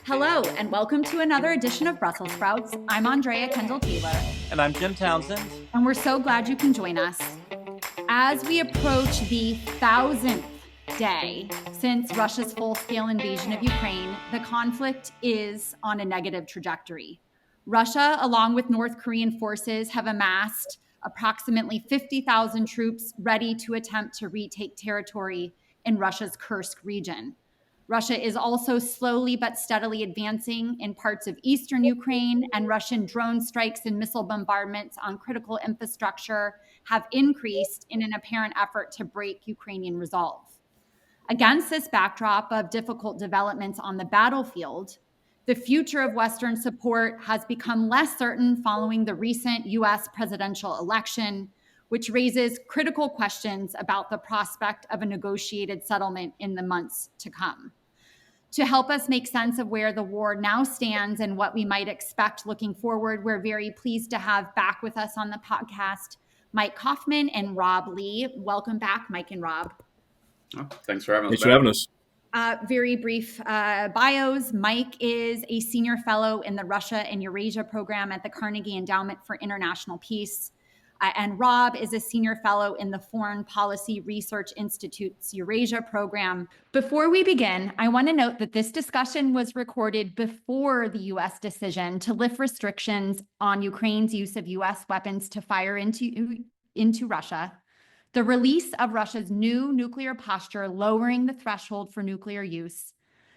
Hello, and welcome to another edition of Brussels Sprouts. I'm Andrea Kendall-Taylor. And I'm Jim Townsend. And we're so glad you can join us. As we approach the 1,000th day since Russia's full-scale invasion of Ukraine, the conflict is on a negative trajectory. Russia, along with North Korean forces, have amassed approximately 50,000 troops ready to attempt to retake territory in Russia's Kursk region. Russia is also slowly but steadily advancing in parts of eastern Ukraine, and Russian drone strikes and missile bombardments on critical infrastructure have increased in an apparent effort to break Ukrainian resolve. Against this backdrop of difficult developments on the battlefield, the future of Western support has become less certain following the recent U.S. presidential election, which raises critical questions about the prospect of a negotiated settlement in the months to come. To help us make sense of where the war now stands and what we might expect looking forward, we're very pleased to have back with us on the podcast Mike Kofman and Rob Lee. Welcome back, Mike and Rob. Oh, thanks for having us. Thanks for having us. Very brief bios. Mike is a senior fellow in the Russia and Eurasia Program at the Carnegie Endowment for International Peace. And Rob is a senior fellow in the Foreign Policy Research Institute's Eurasia Program. Before we begin, I want to note that this discussion was recorded before the U.S. decision to lift restrictions on Ukraine's use of U.S. weapons to fire into Russia, the release of Russia's new nuclear posture lowering the threshold for nuclear use,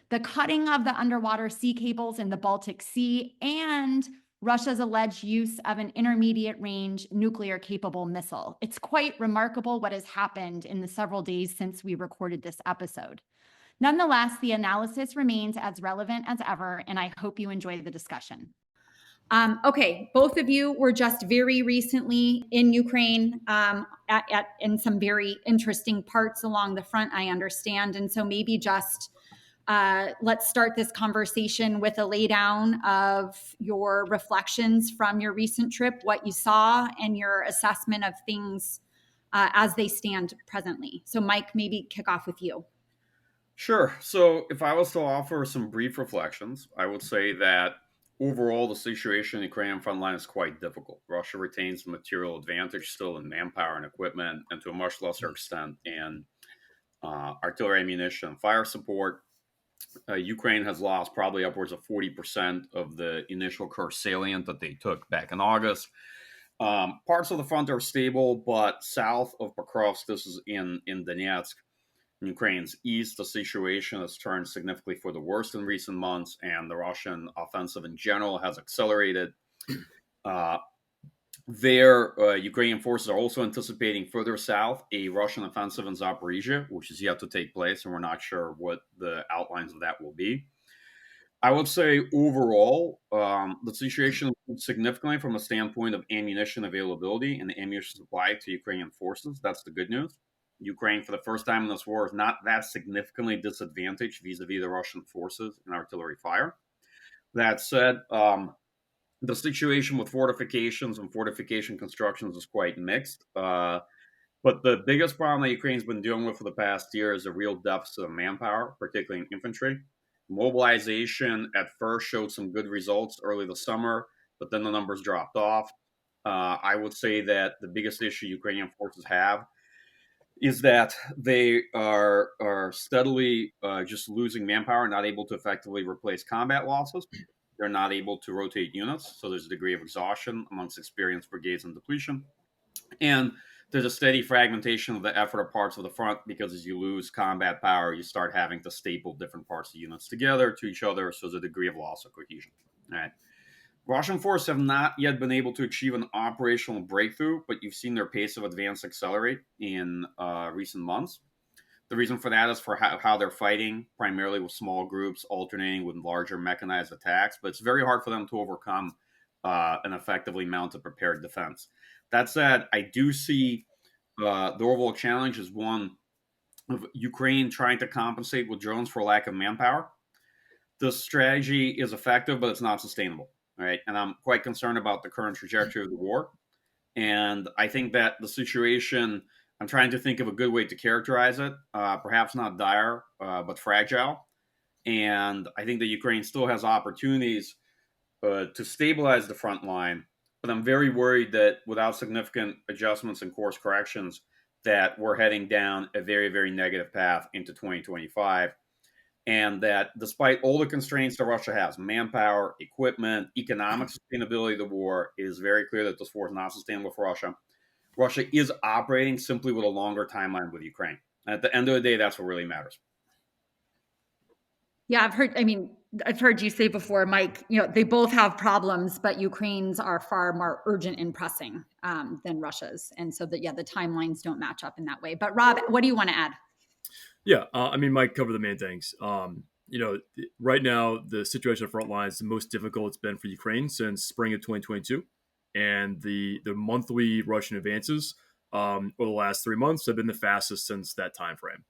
the cutting of the underwater sea cables in the Baltic Sea, and Russia's alleged use of an intermediate-range nuclear-capable missile. It's quite remarkable what has happened in the several days since we recorded this episode. Nonetheless, the analysis remains as relevant as ever, and I hope you enjoy the discussion. Okay, both of you were just very recently in Ukraine in some very interesting parts along the front, I understand. And so maybe just let's start this conversation with a laydown of your reflections from your recent trip, what you saw, and your assessment of things as they stand presently. So Mike, maybe kick off with you. Sure. So if I was to offer some brief reflections, I would say that overall the situation in the Ukrainian front line is quite difficult. Russia retains the material advantage still in manpower and equipment, and to a much lesser extent in artillery ammunition and fire support. Ukraine has lost probably upwards of 40% of the initial Kursk salient that they took back in August. Parts of the front are stable, but south of Pokrovsk, this is in Donetsk, in Ukraine's east, the situation has turned significantly for the worse in recent months, and the Russian offensive in general has accelerated. Ukrainian forces are also anticipating further south a Russian offensive in Zaporizhia, which is yet to take place, and we're not sure what the outlines of that will be. I would say overall, the situation improved significantly from a standpoint of ammunition availability and ammunition supply to Ukrainian forces. That's the good news. Ukraine, for the first time in this war, is not that significantly disadvantaged vis-a-vis the Russian forces in artillery fire. That said, the situation with fortifications and fortification constructions is quite mixed. But the biggest problem that Ukraine's been dealing with for the past year is a real deficit of manpower, particularly in infantry. Mobilization at first showed some good results early this summer, but then the numbers dropped off. I would say that the biggest issue Ukrainian forces have is that they are steadily just losing manpower, not able to effectively replace combat losses. They're not able to rotate units, so there's a degree of exhaustion amongst experienced brigades and depletion. And there's a steady fragmentation of the effort of parts of the front because as you lose combat power, you start having to staple different parts of units together to each other, so there's a degree of loss of cohesion. All right. Russian forces have not yet been able to achieve an operational breakthrough, but you've seen their pace of advance accelerate in recent months. The reason for that is for how they're fighting, primarily with small groups, alternating with larger mechanized attacks, but it's very hard for them to overcome an effectively mounted prepared defense. That said, I do see the overall challenge is one of Ukraine trying to compensate with drones for lack of manpower. The strategy is effective, but it's not sustainable. All right. And I'm quite concerned about the current trajectory of the war. And I think that the situation, I'm trying to think of a good way to characterize it, perhaps not dire, but fragile. And I think that Ukraine still has opportunities to stabilize the front line. But I'm very worried that without significant adjustments and course corrections, that we're heading down a very, very negative path into 2025. And that despite all the constraints that Russia has, manpower, equipment, economic sustainability of the war, it is very clear that this war is not sustainable for Russia. Russia is operating simply with a longer timeline with Ukraine. And at the end of the day, that's what really matters. Yeah, I've heard you say before, Mike, they both have problems, but Ukraine's are far more urgent and pressing than Russia's. And so that, yeah, the timelines don't match up in that way. But Rob, what do you want to add? Yeah, Mike covered the main things. Right now, the situation on the front line is the most difficult it's been for Ukraine since spring of 2022. And the monthly Russian advances over the last 3 months have been the fastest since that time frame.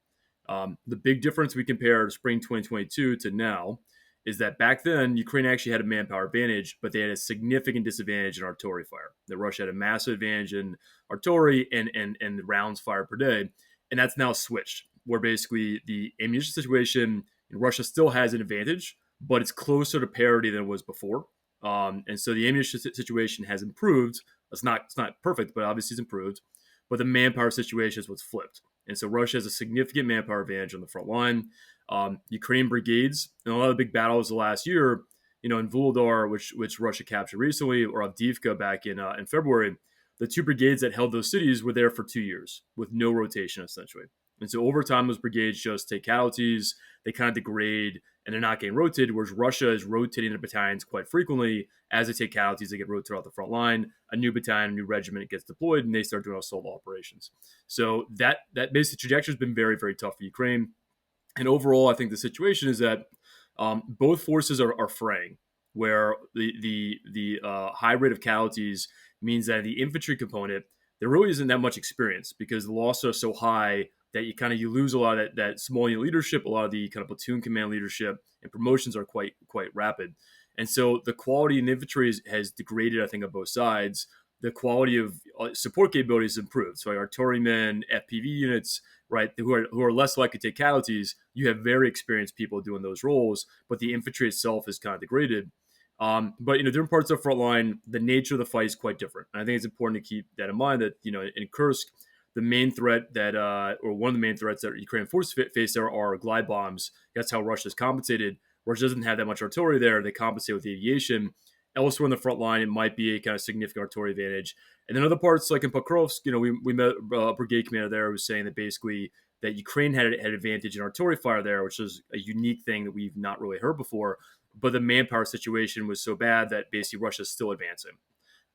The big difference we compare spring 2022 to now is that back then Ukraine actually had a manpower advantage, but they had a significant disadvantage in artillery fire. That Russia had a massive advantage in artillery and the rounds fired per day, and that's now switched. Where basically the ammunition situation in Russia still has an advantage, but it's closer to parity than it was before. And so the ammunition situation has improved. It's not perfect, but obviously it's improved. But the manpower situation is what's flipped. And so Russia has a significant manpower advantage on the front line. Ukrainian brigades, in a lot of the big battles the last year, in Vuhledar, which Russia captured recently, or Avdiivka back in February, the two brigades that held those cities were there for 2 years with no rotation, essentially. And so over time, those brigades just take casualties, they kind of degrade, and they're not getting rotated, whereas Russia is rotating their battalions quite frequently. As they take casualties, they get rotated off the front line. A new battalion, a new regiment gets deployed, and they start doing assault operations. So that basic trajectory has been very, very tough for Ukraine. And overall, I think the situation is that both forces are fraying, where the high rate of casualties means that the infantry component, there really isn't that much experience because the losses are so high that you lose a lot of that small unit leadership, a lot of the kind of platoon command leadership, and promotions are quite rapid. And so the quality in the infantry has degraded, I think, on both sides. The quality of support capabilities has improved. So artillerymen, FPV units, right, who are less likely to take casualties, you have very experienced people doing those roles, but the infantry itself is kind of degraded. But different parts of the front line, the nature of the fight is quite different. And I think it's important to keep that in mind that in Kursk, the main threat that, or one of the main threats that Ukrainian forces face there are glide bombs. That's how Russia's compensated. Russia doesn't have that much artillery there. They compensate with aviation. Elsewhere in the front line, it might be a kind of significant artillery advantage. And then other parts, like in Pokrovsk, we met a brigade commander there who was saying that basically that Ukraine had advantage in artillery fire there, which is a unique thing that we've not really heard before. But the manpower situation was so bad that basically Russia's still advancing.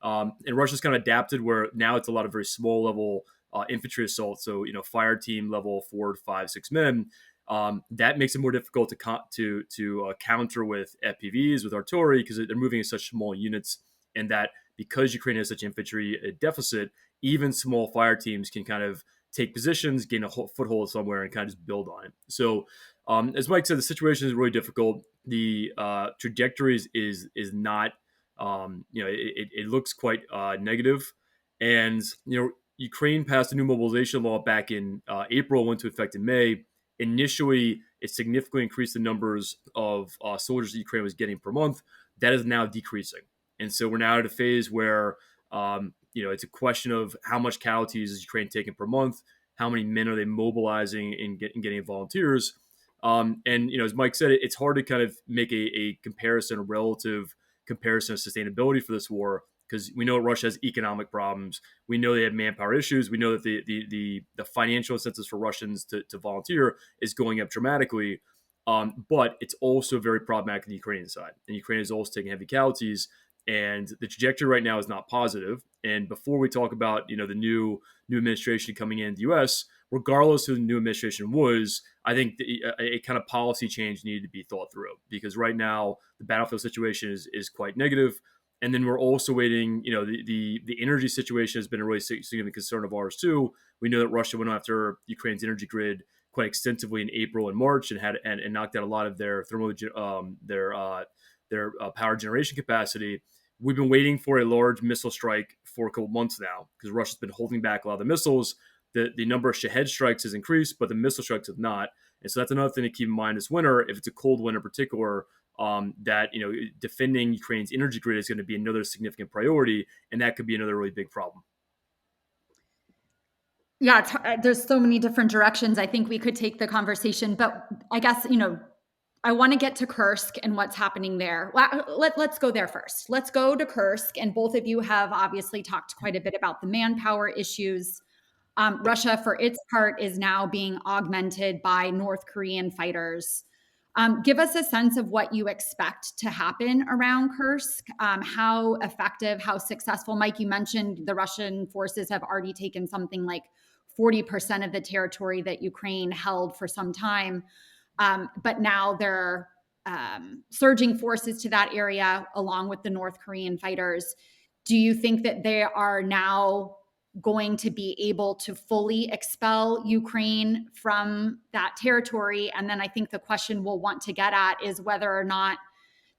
And Russia's kind of adapted where now it's a lot of very small level infantry assault. So, fire team level 4, 5, 6 men. That makes it more difficult to counter with FPVs, with artillery, because they're moving in such small units. And that because Ukraine has such infantry deficit, even small fire teams can kind of take positions, gain a foothold somewhere, and kind of just build on it. So, as Mike said, the situation is really difficult. The trajectory is not, it looks quite negative. And, Ukraine passed a new mobilization law back in April, went into effect in May. Initially, it significantly increased the numbers of soldiers that Ukraine was getting per month. That is now decreasing. And so we're now at a phase where, it's a question of how much casualties is Ukraine taking per month, how many men are they mobilizing and getting volunteers. And, as Mike said, it's hard to kind of make a comparison, a relative comparison of sustainability for this war, because we know Russia has economic problems. We know they have manpower issues. We know that the financial incentives for Russians to volunteer is going up dramatically. But it's also very problematic on the Ukrainian side. And Ukraine is also taking heavy casualties. And the trajectory right now is not positive. And before we talk about, the new administration coming in the U.S., regardless of who the new administration was, I think a kind of policy change needed to be thought through, because right now the battlefield situation is quite negative. And then we're also waiting, the energy situation has been a really significant concern of ours too. We know that Russia went after Ukraine's energy grid quite extensively in April and March and knocked out a lot of their power generation capacity. We've been waiting for a large missile strike for a couple months now because Russia's been holding back a lot of the missiles. The number of Shahed strikes has increased, but the missile strikes have not. And so that's another thing to keep in mind this winter. If it's a cold winter in particular, that defending Ukraine's energy grid is going to be another significant priority, and that could be another really big problem. Yeah, there's so many different directions I think we could take the conversation, but I guess I want to get to Kursk and what's happening there. Let's go there first. Let's go to Kursk, and both of you have obviously talked quite a bit about the manpower issues. Russia, for its part, is now being augmented by North Korean fighters. Give us a sense of what you expect to happen around Kursk, how effective, how successful. Mike, you mentioned the Russian forces have already taken something like 40% of the territory that Ukraine held for some time. But now they're surging forces to that area along with the North Korean fighters. Do you think that they are now going to be able to fully expel Ukraine from that territory? And then I think the question we'll want to get at is whether or not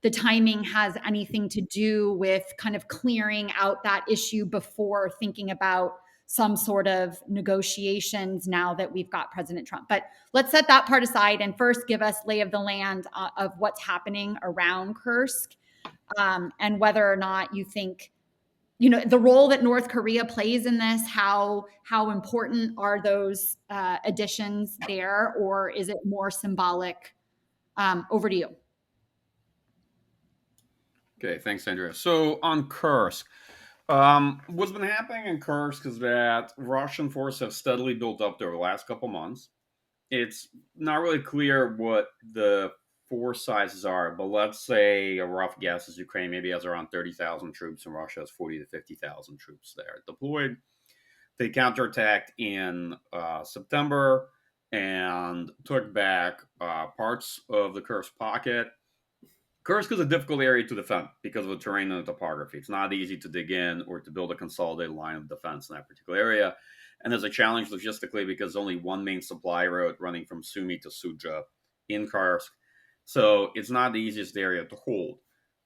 the timing has anything to do with kind of clearing out that issue before thinking about some sort of negotiations now that we've got President Trump. But let's set that part aside and first give us lay of the land of what's happening around Kursk, and whether or not you think the role that North Korea plays in this. How important are those additions there, or is it more symbolic? Over to you. Okay, thanks, Andrea. So on Kursk, what's been happening in Kursk is that Russian forces have steadily built up over the last couple months. It's not really clear what the force sizes are, but let's say a rough guess is Ukraine maybe has around 30,000 troops and Russia has 40 to 50,000 troops there deployed. They counterattacked in September and took back parts of the Kursk pocket. Kursk is a difficult area to defend because of the terrain and the topography. It's not easy to dig in or to build a consolidated line of defense in that particular area. And there's a challenge logistically because only one main supply route running from Sumy to Sudzha in Kursk. So it's not the easiest area to hold.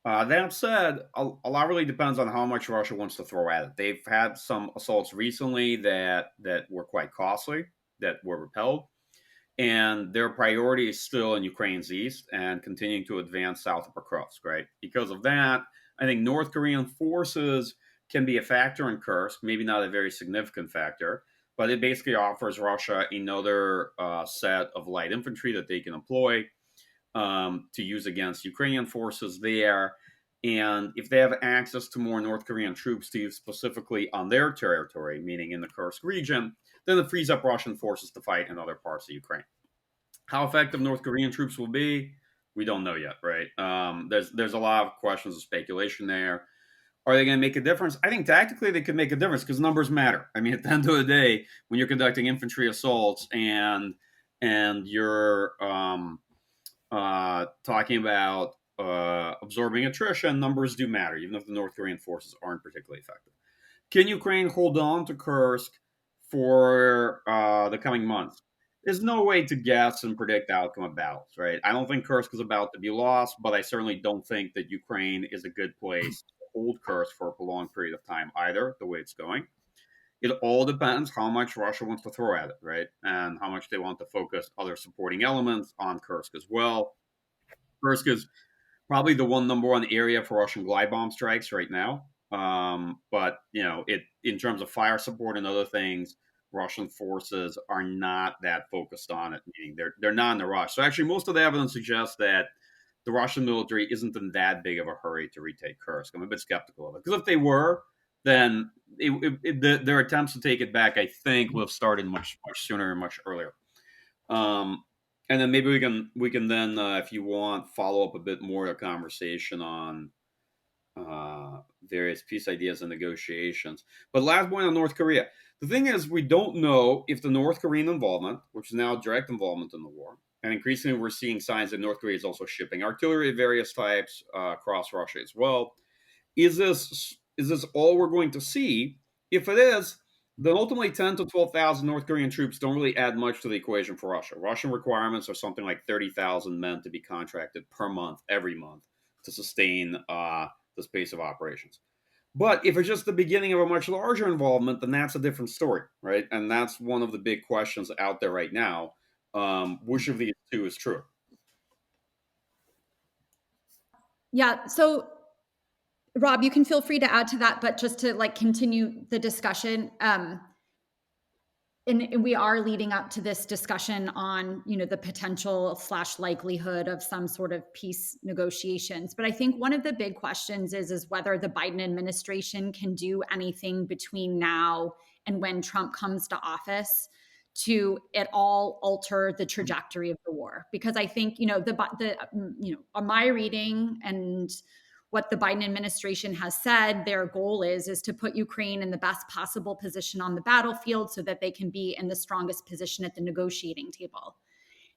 That said, a lot really depends on how much Russia wants to throw at it. They've had some assaults recently that were quite costly, that were repelled. And their priority is still in Ukraine's east and continuing to advance south of Pokrovsk, right? Because of that, I think North Korean forces can be a factor in Kursk, maybe not a very significant factor, but it basically offers Russia another set of light infantry that they can employ to use against Ukrainian forces there. And if they have access to more North Korean troops to use specifically on their territory, meaning in the Kursk region, then it frees up Russian forces to fight in other parts of Ukraine. How effective North Korean troops will be, we don't know yet, right? There's a lot of questions of speculation there. Are they going to make a difference? I think tactically they could make a difference because numbers matter. I mean, at the end of the day, when you're conducting infantry assaults and you're talking about absorbing attrition, numbers do matter, even if the North Korean forces aren't particularly effective. Can Ukraine hold on to Kursk for the coming months? There's no way to guess and predict the outcome of battles, right? I don't think Kursk is about to be lost, but I certainly don't think that Ukraine is a good place to hold Kursk for a prolonged period of time either, the way it's going. It all depends how much Russia wants to throw at it, right? And how much they want to focus other supporting elements on Kursk as well. Kursk is probably the number one area for Russian glide bomb strikes right now. But it in terms of fire support and other things, Russian forces are not that focused on it. Meaning they're not in a rush. So actually, most of the evidence suggests that the Russian military isn't in that big of a hurry to retake Kursk. I'm a bit skeptical of it because if they were, then their attempts to take it back, I think, would have started much sooner and much earlier. And then maybe we can then, if you want, follow up a bit more the conversation on various peace ideas and negotiations. But last point on North Korea. The thing is, we don't know if the North Korean involvement, which is now direct involvement in the war, and increasingly we're seeing signs that North Korea is also shipping artillery of various types across Russia as well. Is this all we're going to see? If it is, then ultimately 10 to 12,000 North Korean troops don't really add much to the equation for Russia. Russian requirements are something like 30,000 men to be contracted per month, every month, to sustain this pace of operations. But if it's just the beginning of a much larger involvement, then that's a different story, right? And that's one of the big questions out there right now. Which of these two is true? Yeah. So, Rob, you can feel free to add to that, but just to like continue the discussion. And we are leading up to this discussion on, the potential / likelihood of some sort of peace negotiations. But I think one of the big questions is whether the Biden administration can do anything between now and when Trump comes to office to at all alter the trajectory of the war. Because I think, my reading and what the Biden administration has said their goal is to put Ukraine in the best possible position on the battlefield so that they can be in the strongest position at the negotiating table.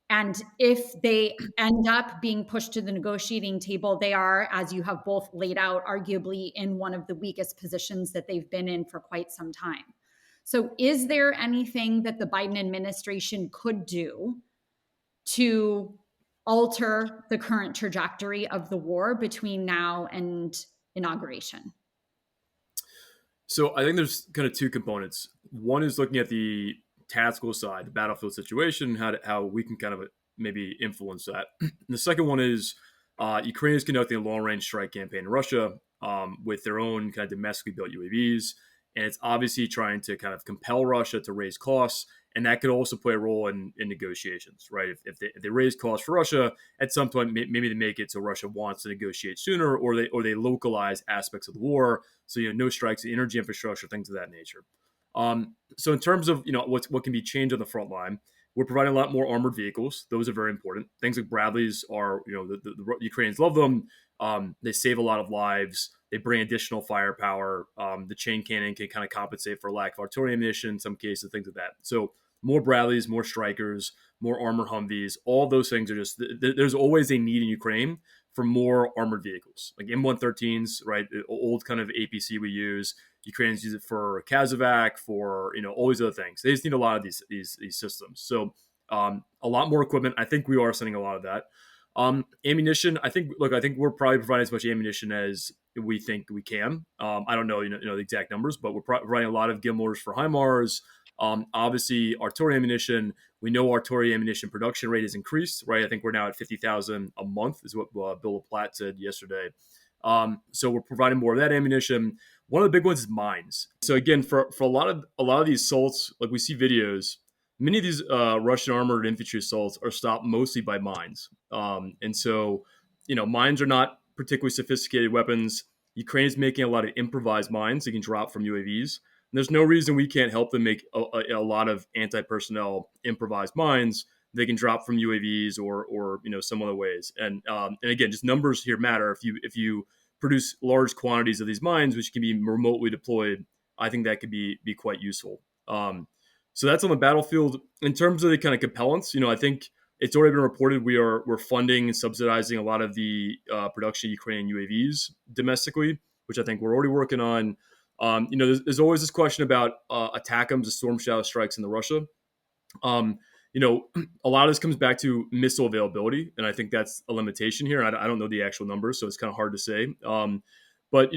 And if they end up being pushed to the negotiating table, they are, as you have both laid out, arguably in one of the weakest positions that they've been in for quite some time. So is there anything that the Biden administration could do to alter the current trajectory of the war between now and inauguration? So I think there's kind of two components. One is looking at the tactical side, the battlefield situation, how we can kind of maybe influence that. The second one is Ukraine is conducting a long-range strike campaign in Russia with their own kind of domestically built UAVs, and it's obviously trying to kind of compel Russia to raise costs, and that could also play a role in negotiations, right? If they raise costs for Russia, at some point maybe they make it so Russia wants to negotiate sooner, or they localize aspects of the war, so no strikes, energy infrastructure, things of that nature. So in terms of what can be changed on the front line, we're providing a lot more armored vehicles. Those are very important. Things like Bradleys are, the Ukrainians love them. They save a lot of lives. They bring additional firepower. The chain cannon can kind of compensate for lack of artillery ammunition in some cases, things like that. So more Bradleys, more Strikers, more armored Humvees. All those things are just, there's always a need in Ukraine for more armored vehicles, like M113s, right? Old kind of APC we use. Ukrainians use it for Kazovac, for all these other things. They just need a lot of these systems. So a lot more equipment. I think we are sending a lot of that. Ammunition. I think we're probably providing as much ammunition as we think we can. I don't know the exact numbers, but we're providing a lot of Gimlers for HIMARS. Obviously, artillery ammunition. We know artillery ammunition production rate has increased, right? I think we're now at 50,000 a month, is what Bill LaPlatte said yesterday. So we're providing more of that ammunition. One of the big ones is mines. So again, for a lot of these assaults, like we see videos, many of these Russian armored infantry assaults are stopped mostly by mines. And so, mines are not particularly sophisticated weapons. Ukraine is making a lot of improvised mines they can drop from UAVs. And there's no reason we can't help them make a lot of anti-personnel improvised mines they can drop from UAVs or some other ways. And again, just numbers here matter. If you produce large quantities of these mines, which can be remotely deployed, I think that could be quite useful. So that's on the battlefield. In terms of the kind of compellents, I think it's already been reported we're funding and subsidizing a lot of the production of Ukrainian UAVs domestically, which I think we're already working on. There's always this question about ATACMS, the Storm Shadow strikes into Russia. A lot of this comes back to missile availability, and I think that's a limitation here. I don't know the actual numbers, so it's kind of hard to say. But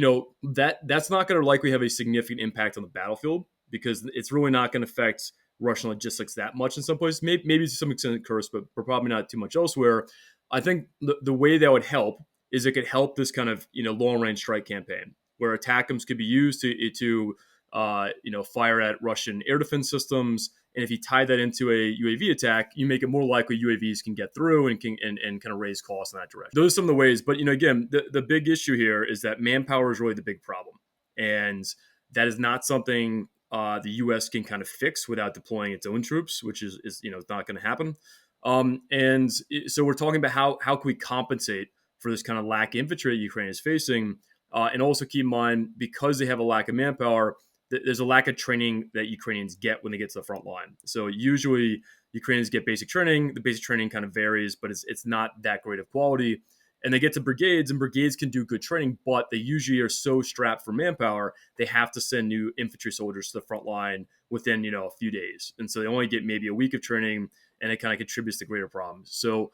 that's not going to likely have a significant impact on the battlefield because it's really not going to affect Russian logistics that much in some places. Maybe to some extent in Kursk, but probably not too much elsewhere. I think the way that would help is it could help this kind of long range strike campaign where ATACMS could be used to fire at Russian air defense systems. And if you tie that into a UAV attack, you make it more likely UAVs can get through and kind of raise costs in that direction. Those are some of the ways. But again, the big issue here is that manpower is really the big problem, and that is not something the U.S. can kind of fix without deploying its own troops, which is not going to happen. And so we're talking about how can we compensate for this kind of lack of infantry that Ukraine is facing, and also keep in mind because they have a lack of manpower. There's a lack of training that Ukrainians get when they get to the front line. So usually Ukrainians get basic training. The basic training kind of varies, but it's not that great of quality. And they get to brigades, and brigades can do good training, but they usually are so strapped for manpower, they have to send new infantry soldiers to the front line within, a few days. And so they only get maybe a week of training, and it kind of contributes to greater problems. So,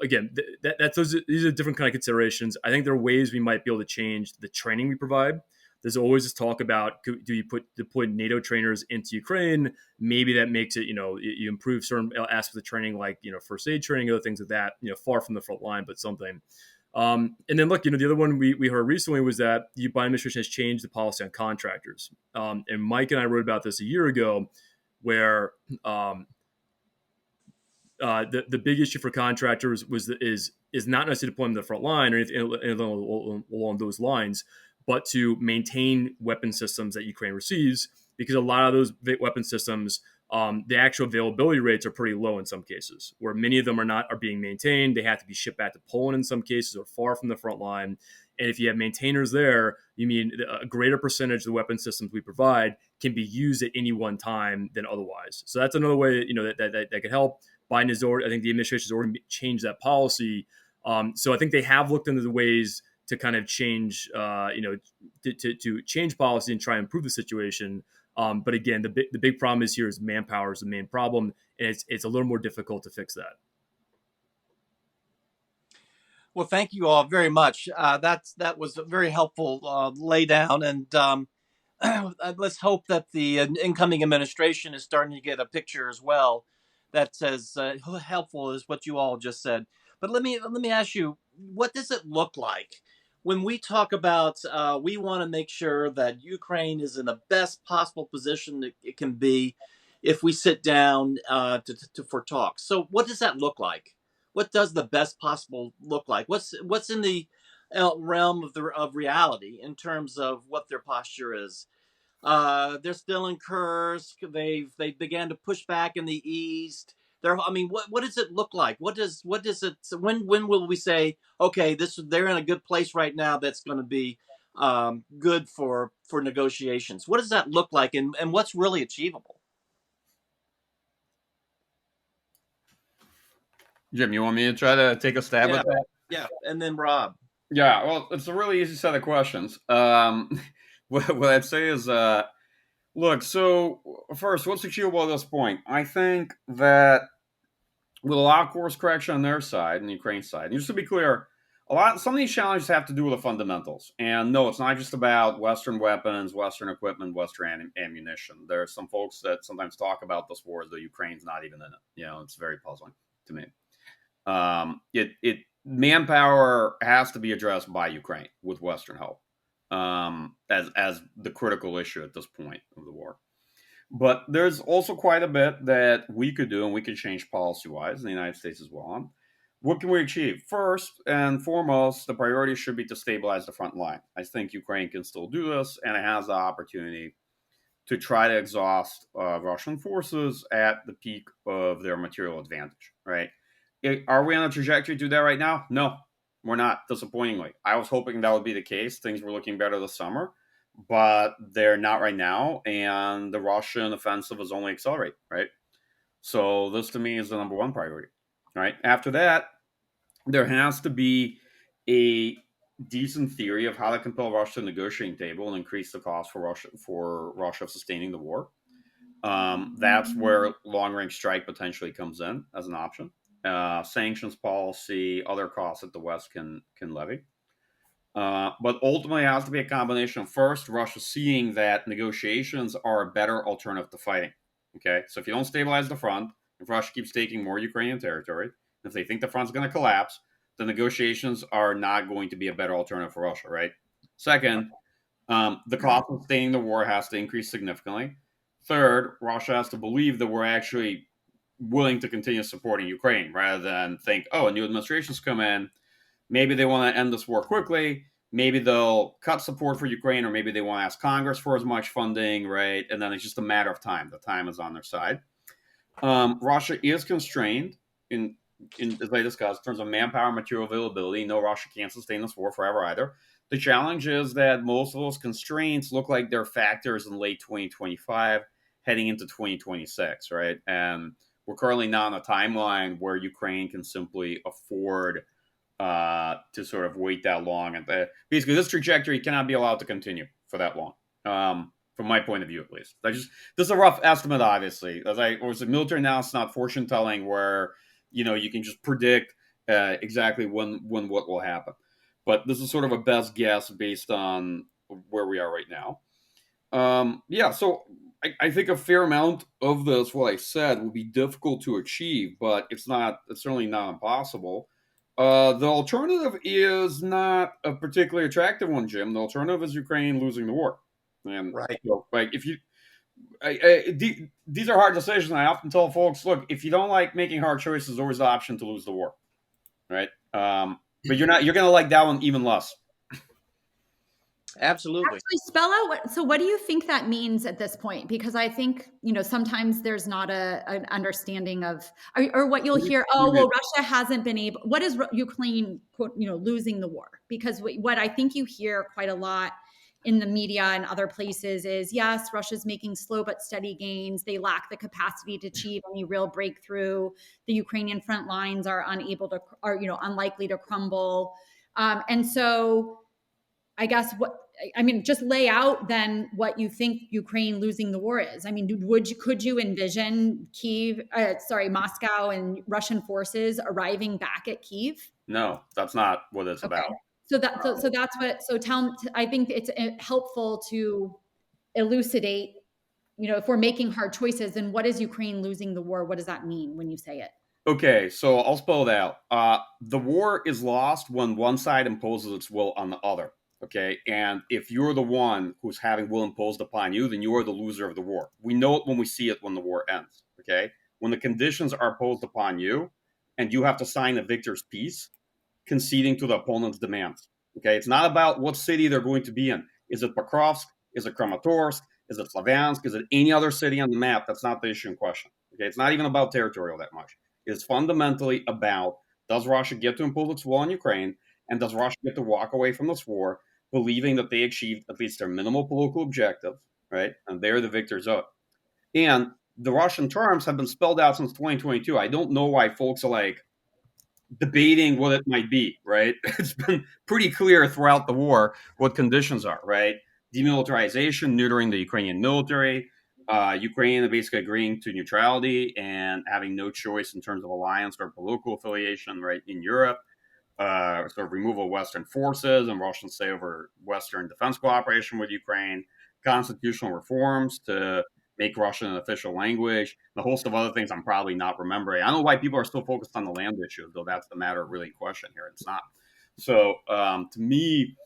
again, these are different kind of considerations. I think there are ways we might be able to change the training we provide. there's always this talk about, do you deploy NATO trainers into Ukraine? Maybe that makes it, you improve certain aspects of training, like, first aid training, other things like that, far from the front line, but something. And then look, the other one we heard recently was that the Biden administration has changed the policy on contractors. And Mike and I wrote about this a year ago, where the big issue for contractors is not necessarily deployment to the front line or anything along those lines, but to maintain weapon systems that Ukraine receives, because a lot of those weapon systems, the actual availability rates are pretty low in some cases, where many of them are being maintained. They have to be shipped back to Poland in some cases, or far from the front line. And if you have maintainers there, you mean a greater percentage of the weapon systems we provide can be used at any one time than otherwise. So that's another way that could help. Biden has already, I think the administration has already changed that policy. So I think they have looked into the ways to kind of change, to change policy and try and improve the situation. But again, the big problem is manpower is the main problem, and it's a little more difficult to fix that. Well, thank you all very much. That was a very helpful lay down, and let's hope that the incoming administration is starting to get a picture as well that's as helpful as what you all just said. But let me ask you, what does it look like when we talk about we want to make sure that Ukraine is in the best possible position that it can be if we sit down for talks? So what does that look like? What does the best possible look like? What's in the realm of reality in terms of what their posture is? They're still in Kursk. They began to push back in the east. What does it look like? What does it? When will we say, okay, they're in a good place right now? That's going to be good for negotiations. What does that look like, and what's really achievable? Jim, you want me to try to take a stab at that? Yeah, and then Rob. Yeah, well, it's a really easy set of questions. What I'd say is, look, so first, what's achievable at this point? I think that with a lot of course correction on their side and the Ukraine side, and just to be clear, some of these challenges have to do with the fundamentals. And no, it's not just about Western weapons, Western equipment, Western ammunition. There are some folks that sometimes talk about this war as though Ukraine's not even in it. It's very puzzling to me. Manpower has to be addressed by Ukraine with Western help as the critical issue at this point of the war. But there's also quite a bit that we could do, and we could change policy-wise in the United States as well. What can we achieve? First and foremost, the priority should be to stabilize the front line. I think Ukraine can still do this, and it has the opportunity to try to exhaust Russian forces at the peak of their material advantage, right? Are we on a trajectory to do that right now? No, we're not, disappointingly. I was hoping that would be the case. Things were looking better this summer, but they're not right now, and the Russian offensive is only accelerating, right? So this, to me, is the number one priority, right? After that, there has to be a decent theory of how to compel Russia to the negotiating table and increase the cost for Russia sustaining the war. That's where long-range strike potentially comes in as an option. Sanctions policy, other costs that the West can levy. But ultimately, it has to be a combination of, first, Russia seeing that negotiations are a better alternative to fighting. Okay, so if you don't stabilize the front, if Russia keeps taking more Ukrainian territory, if they think the front's going to collapse, the negotiations are not going to be a better alternative for Russia, right? Second, the cost of sustaining the war has to increase significantly. Third, Russia has to believe that we're actually willing to continue supporting Ukraine rather than think, oh, a new administration's come in. Maybe they want to end this war quickly. Maybe they'll cut support for Ukraine, or maybe they want to ask Congress for as much funding, right? And then it's just a matter of time. The time is on their side. Russia is constrained in as I discussed, in terms of manpower and material availability. No, Russia can't sustain this war forever either. The challenge is that most of those constraints look like they're factors in late 2025, heading into 2026, right? And we're currently not on a timeline where Ukraine can simply afford to sort of wait that long. And basically, this trajectory cannot be allowed to continue for that long, from my point of view, at least. This is a rough estimate, obviously. As I was a military analysis, not fortune telling, where you can just predict exactly when what will happen. But this is sort of a best guess based on where we are right now. So I think a fair amount of this, what I said, will be difficult to achieve, but it's certainly not impossible. The alternative is not a particularly attractive one, Jim. The alternative is Ukraine losing the war. And Right. so, if you, these are hard decisions. I often tell folks, look, if you don't like making hard choices, there's always the option to lose the war, right? But you're going to like that one even less. Absolutely. Actually, spell out what do you think that means at this point? Because I think, sometimes there's not an understanding of, or what you'll hear, Russia hasn't been able, what is Ukraine, quote, losing the war? Because what I think you hear quite a lot in the media and other places is, yes, Russia's making slow but steady gains. They lack the capacity to achieve any real breakthrough. The Ukrainian front lines are unlikely to crumble. And so I guess just lay out then what you think Ukraine losing the war is. I mean, could you envision Moscow and Russian forces arriving back at Kyiv? No, that's not what it's about. I think it's helpful to elucidate, if we're making hard choices, then what is Ukraine losing the war? What does that mean when you say it? Okay, so I'll spell it out. The war is lost when one side imposes its will on the other. Okay, and if you're the one who's having will imposed upon you, then you are the loser of the war. We know it when we see it when the war ends. Okay, when the conditions are imposed upon you, and you have to sign a victor's peace, conceding to the opponent's demands. Okay, it's not about what city they're going to be in. Is it Pokrovsk? Is it Kramatorsk? Is it Slavyansk? Is it any other city on the map? That's not the issue in question. Okay, it's not even about territorial that much. It's fundamentally about, does Russia get to impose its will on Ukraine, and does Russia get to walk away from this war believing that they achieved at least their minimal political objective, right? And they're the victors of it. And the Russian terms have been spelled out since 2022. I don't know why folks are debating what it might be, right? It's been pretty clear throughout the war what conditions are, right? Demilitarization, neutering the Ukrainian military, Ukraine basically agreeing to neutrality and having no choice in terms of alliance or political affiliation, right, in Europe. Sort of removal of Western forces and Russian say over Western defense cooperation with Ukraine, constitutional reforms to make Russian an official language, a host of other things I'm probably not remembering. I don't know why people are still focused on the land issue, though that's the matter really in question here. It's not. So to me,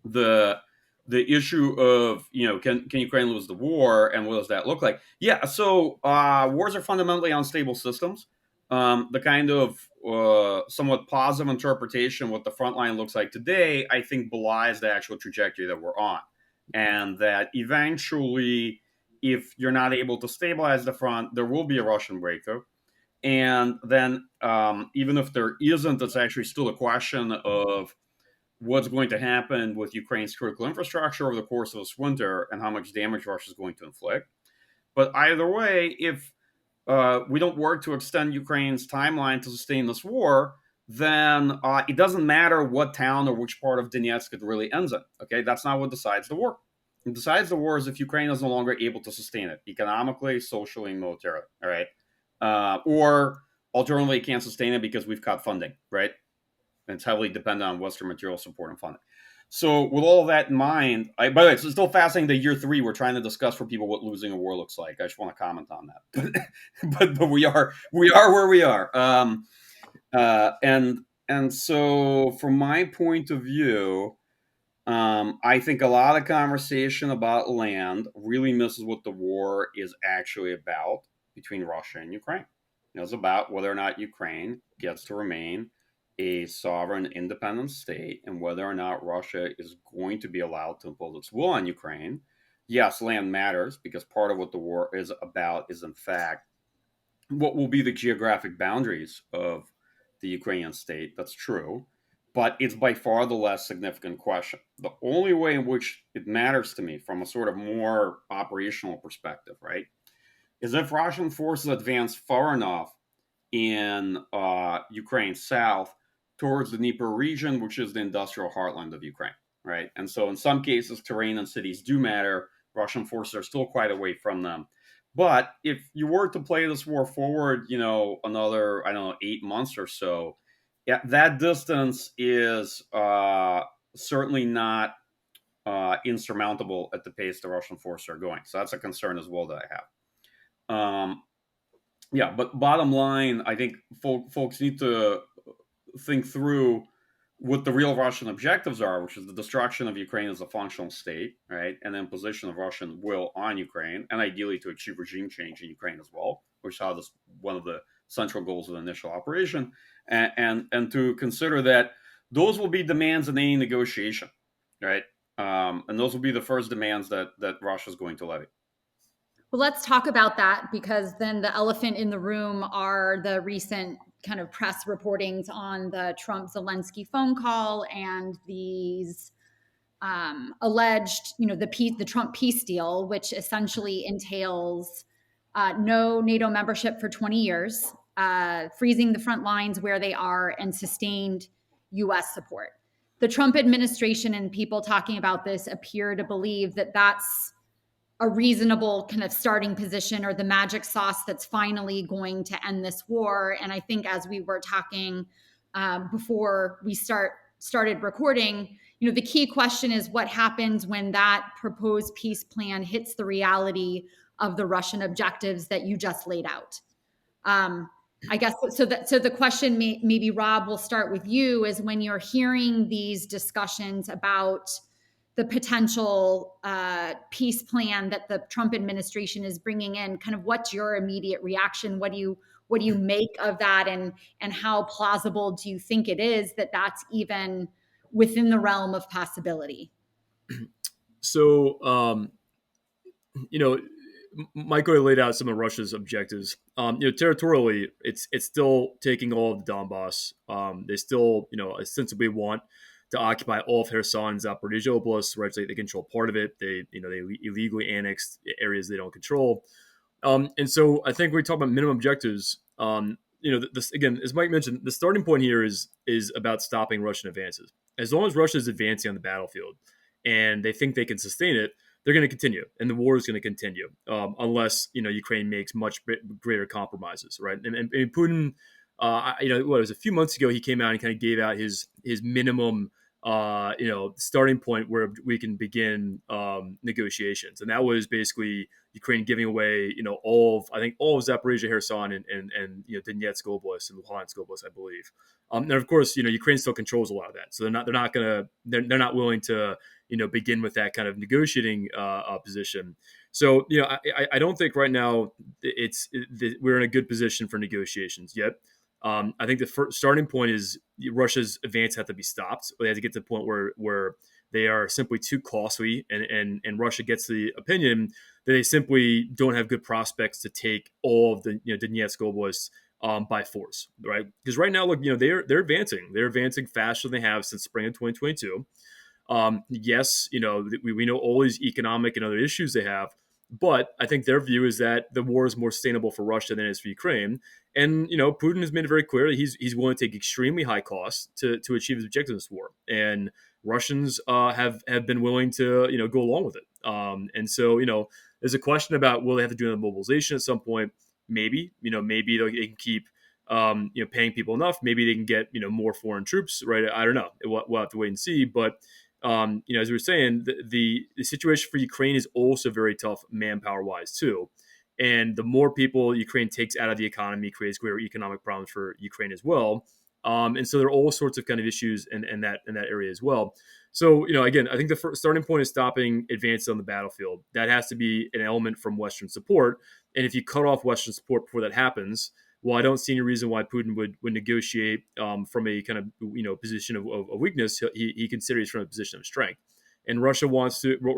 the issue of, can Ukraine lose the war and what does that look like? Yeah, so wars are fundamentally unstable systems. The kind of somewhat positive interpretation what the front line looks like today, I think belies the actual trajectory that we're on. And that eventually, if you're not able to stabilize the front, there will be a Russian breakthrough. And then even if there isn't, it's actually still a question of what's going to happen with Ukraine's critical infrastructure over the course of this winter and how much damage Russia is going to inflict. But either way, if we don't work to extend Ukraine's timeline to sustain this war, then it doesn't matter what town or which part of Donetsk it really ends in. Okay, that's not what decides the war. What decides the war is if Ukraine is no longer able to sustain it economically, socially, and militarily. All right, or alternatively, can't sustain it because we've cut funding. Right, and it's heavily dependent on Western material support and funding. So with all of that in mind, by the way, it's still fascinating that year 3 we're trying to discuss for people what losing a war looks like. I just want to comment on that, but we are where we are, and so from my point of view, I think a lot of conversation about land really misses what the war is actually about between Russia and Ukraine. It's about whether or not Ukraine gets to remain a sovereign, independent state and whether or not Russia is going to be allowed to impose its will on Ukraine. Yes, land matters because part of what the war is about is, in fact, what will be the geographic boundaries of the Ukrainian state. That's true. But it's by far the less significant question. The only way in which it matters to me from a sort of more operational perspective, right, is if Russian forces advance far enough in Ukraine's south towards the Dnieper region, which is the industrial heartland of Ukraine, right? And so in some cases, terrain and cities do matter. Russian forces are still quite away from them. But if you were to play this war forward, another, 8 months or so, yeah, that distance is certainly not insurmountable at the pace the Russian forces are going. So that's a concern as well that I have. Yeah, but bottom line, I think folks need to think through what the real Russian objectives are, which is the destruction of Ukraine as a functional state, right, and the imposition of Russian will on Ukraine, and ideally to achieve regime change in Ukraine as well, which is one of the central goals of the initial operation, and to consider that those will be demands in any negotiation, right, and those will be the first demands that Russia is going to levy. Well, let's talk about that, because then the elephant in the room are the recent kind of press reportings on the Trump-Zelensky phone call and these alleged, the Trump peace deal, which essentially entails no NATO membership for 20 years, freezing the front lines where they are, and sustained U.S. support. The Trump administration and people talking about this appear to believe that that's a reasonable kind of starting position, or the magic sauce that's finally going to end this war. And I think, as we were talking before we started recording, the key question is what happens when that proposed peace plan hits the reality of the Russian objectives that you just laid out. I guess so. The question, maybe Rob, we'll start with you, is when you're hearing these discussions about the potential peace plan that the Trump administration is bringing in, kind of what's your immediate reaction? What do you make of that, and how plausible do you think it is that that's even within the realm of possibility? So, Mike already laid out some of Russia's objectives. Territorially, it's still taking all of the Donbass. They still, ostensibly want to occupy all of Kherson and Zaporizhzhia Oblast, right? So they control part of it. They illegally annexed areas they don't control. And so I think when we talk about minimum objectives, this again, as Mike mentioned, the starting point here is about stopping Russian advances. As long as Russia is advancing on the battlefield and they think they can sustain it, they're going to continue, and the war is going to continue unless Ukraine makes much greater compromises, right? And Putin, it was a few months ago, he came out and kind of gave out his minimum starting point where we can begin negotiations, and that was basically Ukraine giving away all of Zaporizhzhia, Kherson, and Donetsk Oblast and Luhansk Oblast, I believe. And of course, Ukraine still controls a lot of that, so they're not willing to begin with that kind of negotiating position. So I don't think right now we're in a good position for negotiations yet. I think the first starting point is Russia's advance have to be stopped. They have to get to the point where they are simply too costly, and Russia gets the opinion that they simply don't have good prospects to take all of the Donetsk Oblast by force, right? Because right now, look, they're advancing. They're advancing faster than they have since spring of 2022. Yes, we know all these economic and other issues they have, but I think their view is that the war is more sustainable for Russia than it is for Ukraine. And Putin has made it very clear that he's willing to take extremely high costs to achieve his objectives in this war. And Russians have been willing to go along with it. And so there's a question about will they have to do a mobilization at some point? Maybe maybe they can keep paying people enough. Maybe they can get more foreign troops, right? I don't know. We'll have to wait and see. But as we were saying, the situation for Ukraine is also very tough manpower wise too. And the more people Ukraine takes out of the economy creates greater economic problems for Ukraine as well. And so there are all sorts of kind of issues in that area as well. So, again, I think the first starting point is stopping advances on the battlefield. That has to be an element from Western support. And if you cut off Western support before that happens, well, I don't see any reason why Putin would negotiate from a kind of position of weakness. He considers from a position of strength. And Russia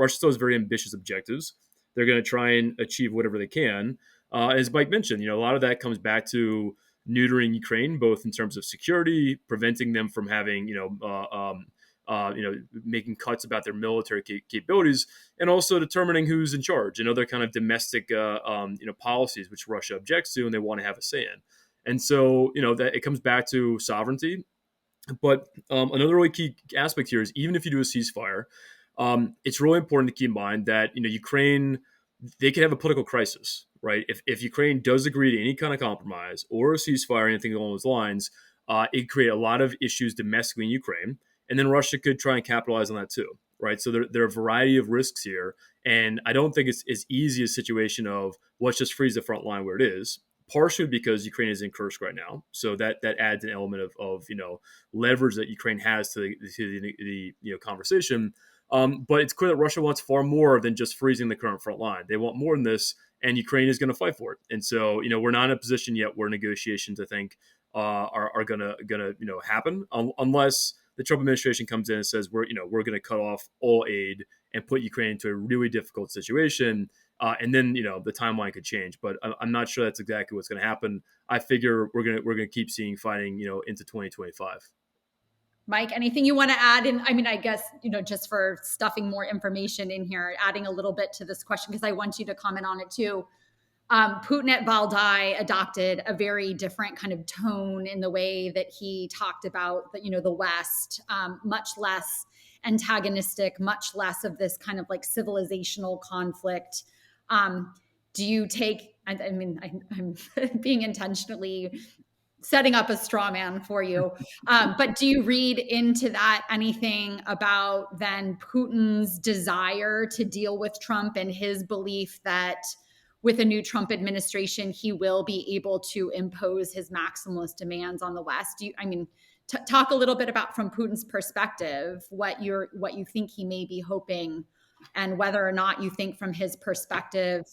still has very ambitious objectives. They're going to try and achieve whatever they can. As Mike mentioned, a lot of that comes back to neutering Ukraine, both in terms of security, preventing them from having, making cuts about their military capabilities, and also determining who's in charge and other kind of domestic, policies which Russia objects to and they want to have a say in. And so, that it comes back to sovereignty. But another really key aspect here is even if you do a ceasefire, it's really important to keep in mind that Ukraine, they could have a political crisis, right? If Ukraine does agree to any kind of compromise or a ceasefire or anything along those lines, it could create a lot of issues domestically in Ukraine, and then Russia could try and capitalize on that too. right? So there are a variety of risks here. And I don't think it's as easy a situation of let's just freeze the front line where it is, partially because Ukraine is in Kursk right now. So that adds an element of leverage that Ukraine has to the conversation. But it's clear that Russia wants far more than just freezing the current front line. They want more than this, and Ukraine is going to fight for it. And so, we're not in a position yet where negotiations, I think, are gonna happen unless the Trump administration comes in and says we're going to cut off all aid and put Ukraine into a really difficult situation. And then the timeline could change, but I'm not sure that's exactly what's going to happen. I figure we're gonna keep seeing fighting into 2025. Mike, anything you want to add? And I mean, I guess, just for stuffing more information in here, adding a little bit to this question, because I want you to comment on it too. Putin at Valdai adopted a very different kind of tone in the way that he talked about the West, much less antagonistic, much less of this kind of like civilizational conflict. Do you take, I mean, I'm being intentionally setting up a straw man for you. But do you read into that anything about then Putin's desire to deal with Trump and his belief that with a new Trump administration, he will be able to impose his maximalist demands on the West? Talk a little bit about, from Putin's perspective, what you think he may be hoping, and whether or not you think from his perspective,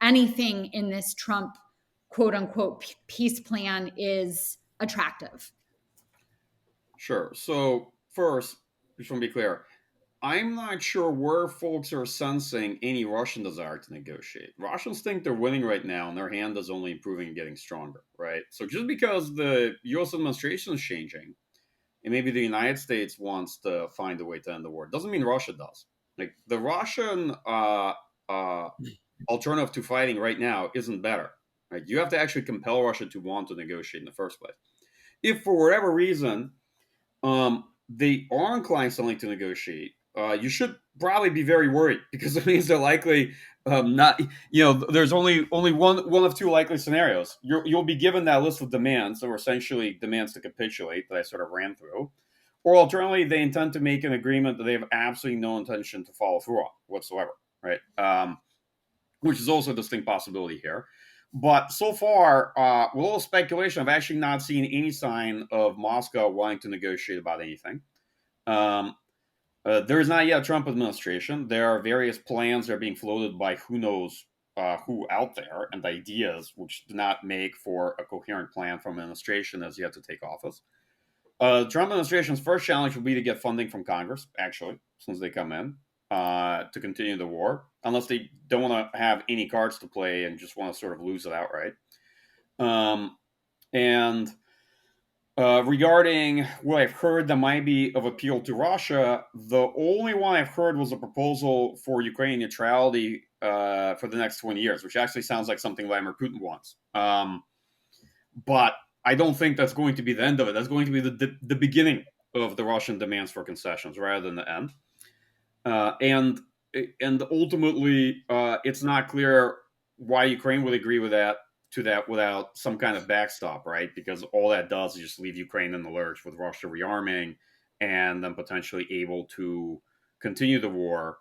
anything in this Trump quote unquote peace plan is attractive. Sure. So first, just want to be clear, I'm not sure where folks are sensing any Russian desire to negotiate. Russians think they're winning right now, and their hand is only improving and getting stronger, right? So just because the U.S. administration is changing, and maybe the United States wants to find a way to end the war, doesn't mean Russia does. Like, the Russian alternative to fighting right now isn't better. Right? You have to actually compel Russia to want to negotiate in the first place. If for whatever reason they are inclined suddenly to negotiate, you should probably be very worried, because it means they're likely not. There's only one of two likely scenarios. You'll be given that list of demands, or essentially demands to capitulate, that I sort of ran through, or alternatively, they intend to make an agreement that they have absolutely no intention to follow through on whatsoever. Right. Which is also a distinct possibility here. But so far, with all speculation, I've actually not seen any sign of Moscow wanting to negotiate about anything. There is not yet a Trump administration. There are various plans that are being floated by who knows who out there, and ideas which do not make for a coherent plan from an administration that's yet to take office. The Trump administration's first challenge will be to get funding from Congress, actually, as soon as they come in, to continue the war, unless they don't want to have any cards to play and just want to sort of lose it outright. Regarding what I've heard that might be of appeal to Russia, the only one I've heard was a proposal for Ukrainian neutrality for the next 20 years, which actually sounds like something Vladimir Putin wants. But I don't think that's going to be the end of it. That's going to be the beginning of the Russian demands for concessions rather than the end. And ultimately, it's not clear why Ukraine would agree with that without some kind of backstop, right? Because all that does is just leave Ukraine in the lurch, with Russia rearming and then potentially able to continue the war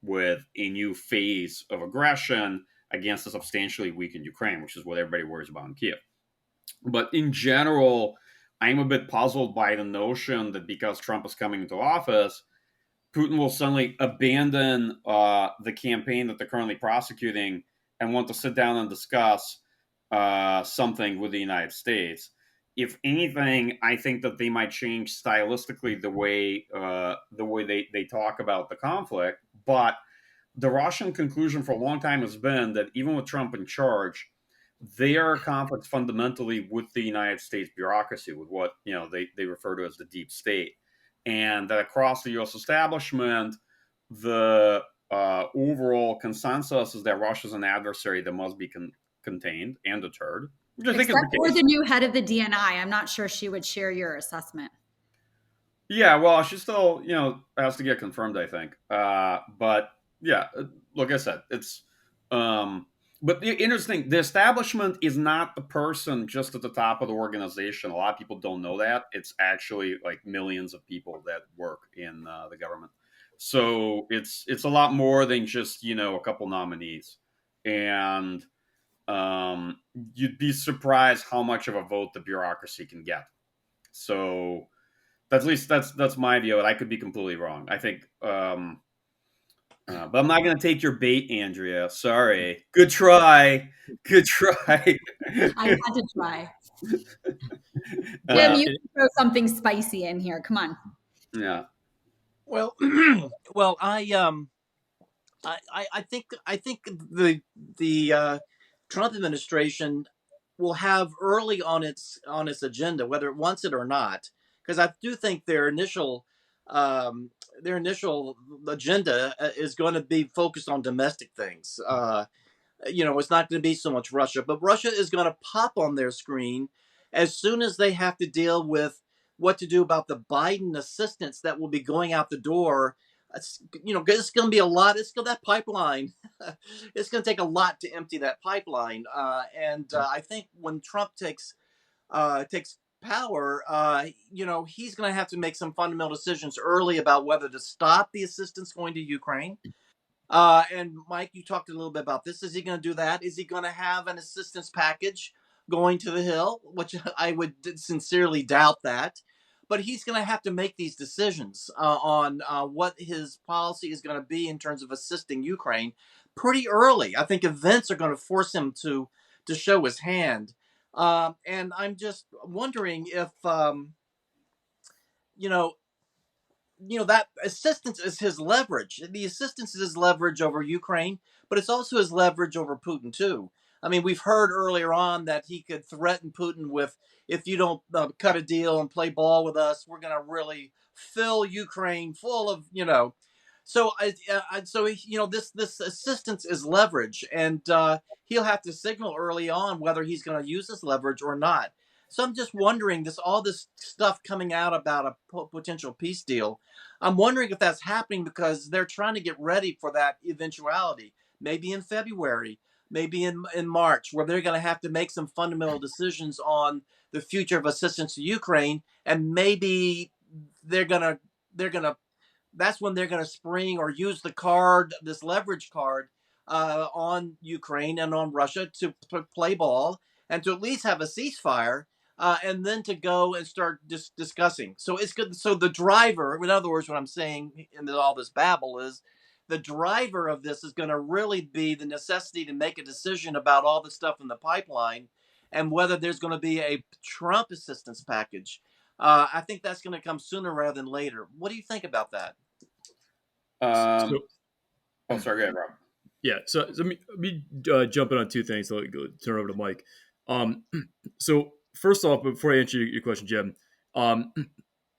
with a new phase of aggression against a substantially weakened Ukraine, which is what everybody worries about in Kiev. But in general, I'm a bit puzzled by the notion that because Trump is coming into office, Putin will suddenly abandon the campaign that they're currently prosecuting and want to sit down and discuss something with the United States. If anything, I think that they might change stylistically the way they talk about the conflict. But the Russian conclusion for a long time has been that even with Trump in charge, their conflict fundamentally with the United States bureaucracy, with what they refer to as the deep state, and that across the U.S. establishment, the overall consensus is that Russia is an adversary that must be contained and deterred. Which I think Except for the new head of the DNI, I'm not sure she would share your assessment. Yeah, well, she still, has to get confirmed, I think. But yeah, like I said, it's But interesting, the establishment is not the person just at the top of the organization. A lot of people don't know that. It's actually like millions of people that work in the government. So it's a lot more than just a couple nominees, and um, you'd be surprised how much of a vote the bureaucracy can get. So at least that's my view, and I could be completely wrong. I think. But I'm not going to take your bait, Andrea. Sorry. Good try. Good try. I had to try. Jim, uh, you can throw something spicy in here. Come on. yeah. Well, well, I think the Trump administration will have early on its agenda, whether it wants it or not, because I do think um, their initial agenda is going to be focused on domestic things. It's not going to be so much Russia, but Russia is going to pop on their screen as soon as they have to deal with what to do about the Biden assistance that will be going out the door. It's going to be a lot. It's going that pipeline. It's going to take a lot to empty that pipeline. And I think when Trump takes power, he's going to have to make some fundamental decisions early about whether to stop the assistance going to Ukraine. And Mike, you talked a little bit about this. Is he going to do that? Is he going to have an assistance package going to the Hill? Which I would sincerely doubt that. But he's going to have to make these decisions on what his policy is going to be in terms of assisting Ukraine pretty early. I think events are going to force him to show his hand. And I'm just wondering if you know that assistance is his leverage. The assistance is his leverage over Ukraine, but it's also his leverage over Putin too. I mean, we've heard earlier on that he could threaten Putin with, if you don't cut a deal and play ball with us, we're going to really fill Ukraine full of. So this assistance is leverage, and he'll have to signal early on whether he's going to use this leverage or not. So I'm just wondering, all this stuff coming out about a potential peace deal. I'm wondering if that's happening because they're trying to get ready for that eventuality. Maybe in February, maybe in March, where they're going to have to make some fundamental decisions on the future of assistance to Ukraine, and maybe they're gonna that's when they're going to spring or use this leverage card, on Ukraine and on Russia to play ball and to at least have a ceasefire, and then to go and start discussing. So it's good. So the driver, in other words, what I'm saying in all this babble is the driver of this is going to really be the necessity to make a decision about all the stuff in the pipeline and whether there's going to be a Trump assistance package. I think that's going to come sooner rather than later. What do you think about that? Sorry, go ahead, Rob. Yeah, so let me jump in on two things. So I'll turn it over to Mike. So first off, before I answer your question, Jim,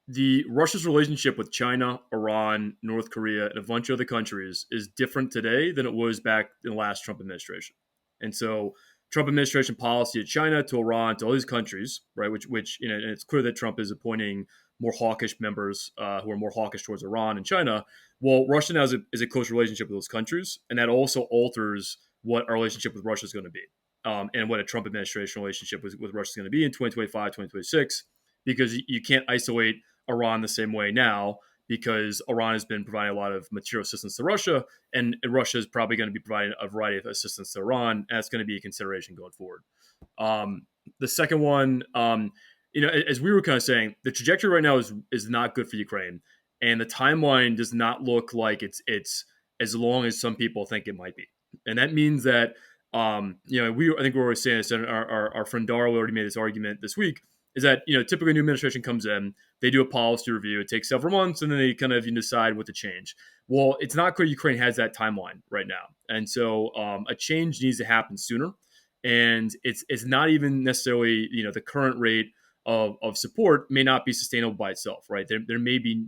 the Russia's relationship with China, Iran, North Korea, and a bunch of other countries is different today than it was back in the last Trump administration. And so Trump administration policy to China, to Iran, to all these countries, right? Which and it's clear that Trump is appointing more hawkish members who are more hawkish towards Iran and China. Well, Russia now is a close relationship with those countries, and that also alters what our relationship with Russia is going to be, and what a Trump administration relationship with Russia is going to be in 2025, 2026, because you can't isolate Iran the same way now, because Iran has been providing a lot of material assistance to Russia, and Russia is probably going to be providing a variety of assistance to Iran, and that's going to be a consideration going forward. The second one, as we were kind of saying, the trajectory right now is not good for Ukraine, and the timeline does not look like it's as long as some people think it might be, and that means that I think we were always saying this, and our friend Darrell already made this argument this week, is that typically a new administration comes in, they do a policy review, it takes several months, and then they kind of decide what to change. Well, it's not clear Ukraine has that timeline right now, and so a change needs to happen sooner, and it's not even necessarily the current rate of support may not be sustainable by itself, right? There may be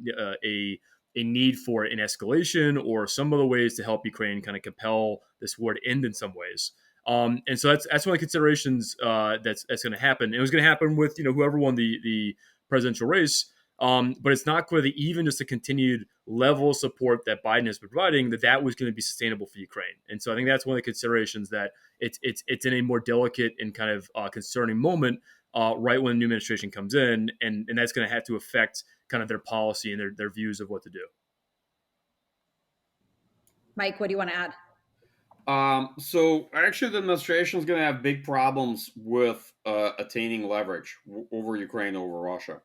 a need for an escalation or some other ways to help Ukraine kind of compel this war to end in some ways. And so that's one of the considerations that's going to happen. It was going to happen with whoever won the presidential race. But it's not clear that even just a continued level of support that Biden has been providing, that was going to be sustainable for Ukraine. And so I think that's one of the considerations, that it's in a more delicate and kind of concerning moment right when the new administration comes in, and that's going to have to affect kind of their policy and their views of what to do. Mike, what do you want to add? So actually, the administration is going to have big problems with attaining leverage over Ukraine, over Russia.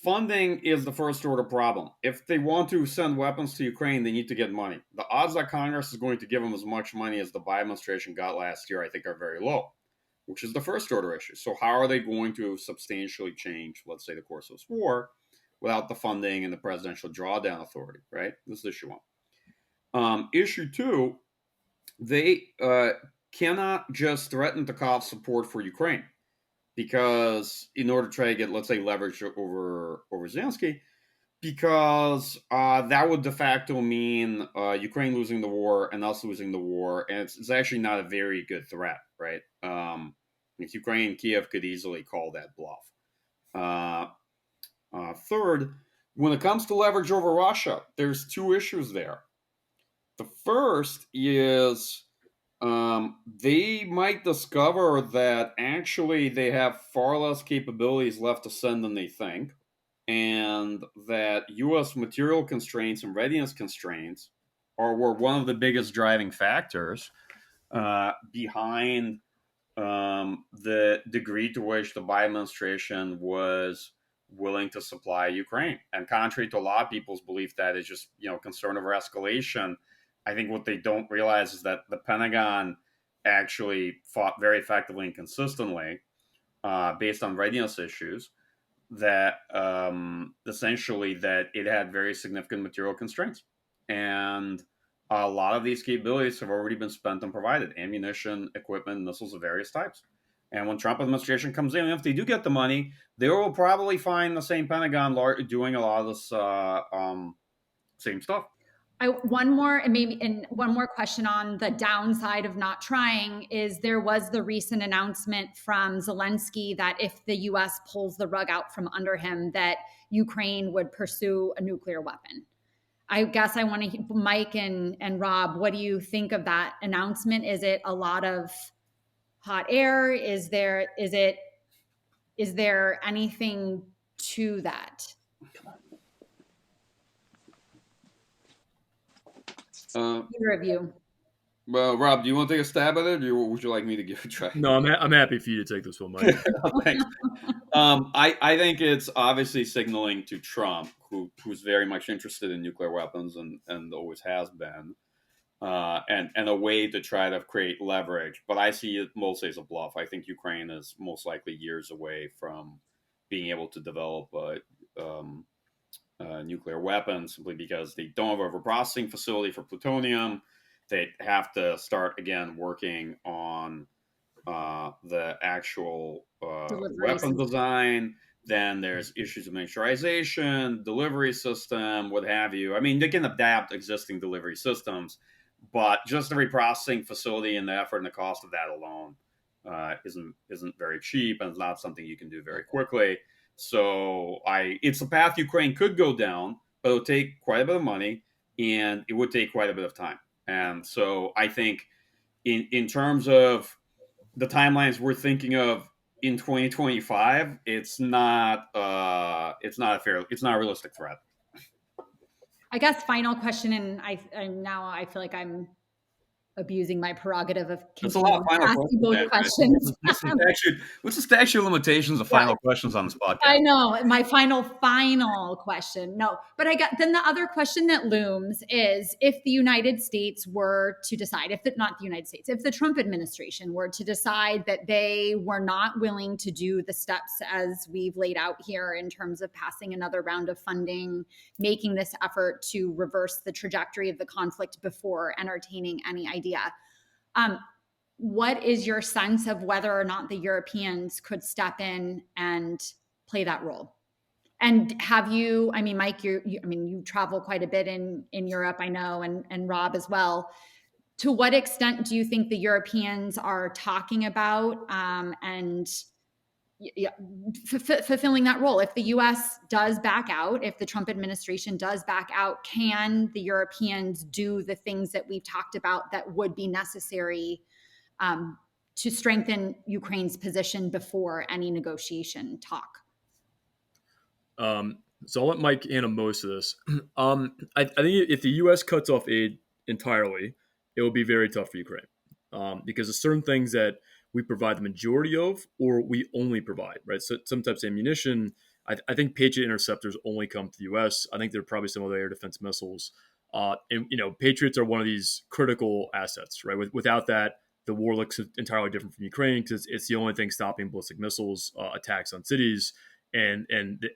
Funding is the first order problem. If they want to send weapons to Ukraine, they need to get money. The odds that Congress is going to give them as much money as the Biden administration got last year, I think, are very low, which is the first order issue. So how are they going to substantially change, let's say, the course of this war without the funding and the presidential drawdown authority, right? This is issue one. Issue two, they cannot just threaten to cut off support for Ukraine, because in order to try to get, let's say, leverage over Zelensky, because that would de facto mean Ukraine losing the war and us losing the war, and it's actually not a very good threat, right? If Ukraine, Kiev could easily call that bluff. Third, when it comes to leverage over Russia, there's two issues there. The first is they might discover that actually they have far less capabilities left to send than they think, and that U.S. material constraints and readiness constraints were one of the biggest driving factors behind the degree to which the Biden administration was willing to supply Ukraine. And contrary to a lot of people's belief that it's just, concern over escalation, I think what they don't realize is that the Pentagon actually fought very effectively and consistently based on readiness issues, that essentially that it had very significant material constraints. And a lot of these capabilities have already been spent and provided: ammunition, equipment, missiles of various types. And when Trump administration comes in, if they do get the money, they will probably find the same Pentagon doing a lot of this same stuff. One more question on the downside of not trying is, there was the recent announcement from Zelensky that if the U.S. pulls the rug out from under him, that Ukraine would pursue a nuclear weapon. I guess I want to, Mike and Rob, what do you think of that announcement? Is it a lot of hot air? Is there anything to that? Either of you. Well, Rob, do you want to take a stab at it, or would you like me to give it a try? No, I'm happy for you to take this one, Mike. Thanks. I think it's obviously signaling to Trump, who's very much interested in nuclear weapons and always has been, and a way to try to create leverage. But I see it mostly as a bluff. I think Ukraine is most likely years away from being able to develop nuclear weapons, simply because they don't have a processing facility for plutonium. They have to start again working on the actual weapon design. Then there's issues of miniaturization, delivery system, what have you. I mean, they can adapt existing delivery systems, but just the reprocessing facility and the effort and the cost of that alone isn't very cheap, and it's not something you can do very quickly. So it's a path Ukraine could go down, but it would take quite a bit of money, and it would take quite a bit of time. And so I think in terms of the timelines we're thinking of in 2025, it's not a realistic threat. I guess final question, and I feel like I'm abusing my prerogative of asking both questions. What's the statute of limitations of final questions on this podcast? I know, my final question. No, but then the other question that looms is, if the United States were to decide, if the Trump administration were to decide that they were not willing to do the steps as we've laid out here in terms of passing another round of funding, making this effort to reverse the trajectory of the conflict before entertaining any idea. What is your sense of whether or not the Europeans could step in and play that role? And have you, Mike, you travel quite a bit in Europe, I know, and Rob as well. To what extent do you think the Europeans are talking about and fulfilling that role. If the U.S. does back out, if the Trump administration does back out, can the Europeans do the things that we've talked about that would be necessary to strengthen Ukraine's position before any negotiation talk? So I'll let Mike handle most of this. I think if the U.S. cuts off aid entirely, it will be very tough for Ukraine because there's certain things that we provide the majority of, or we only provide, right? So some types of ammunition. I think Patriot interceptors only come to the U.S. I think there are probably some other air defense missiles. And Patriots are one of these critical assets, right? Without that, the war looks entirely different from Ukraine because it's the only thing stopping ballistic missiles attacks on cities. And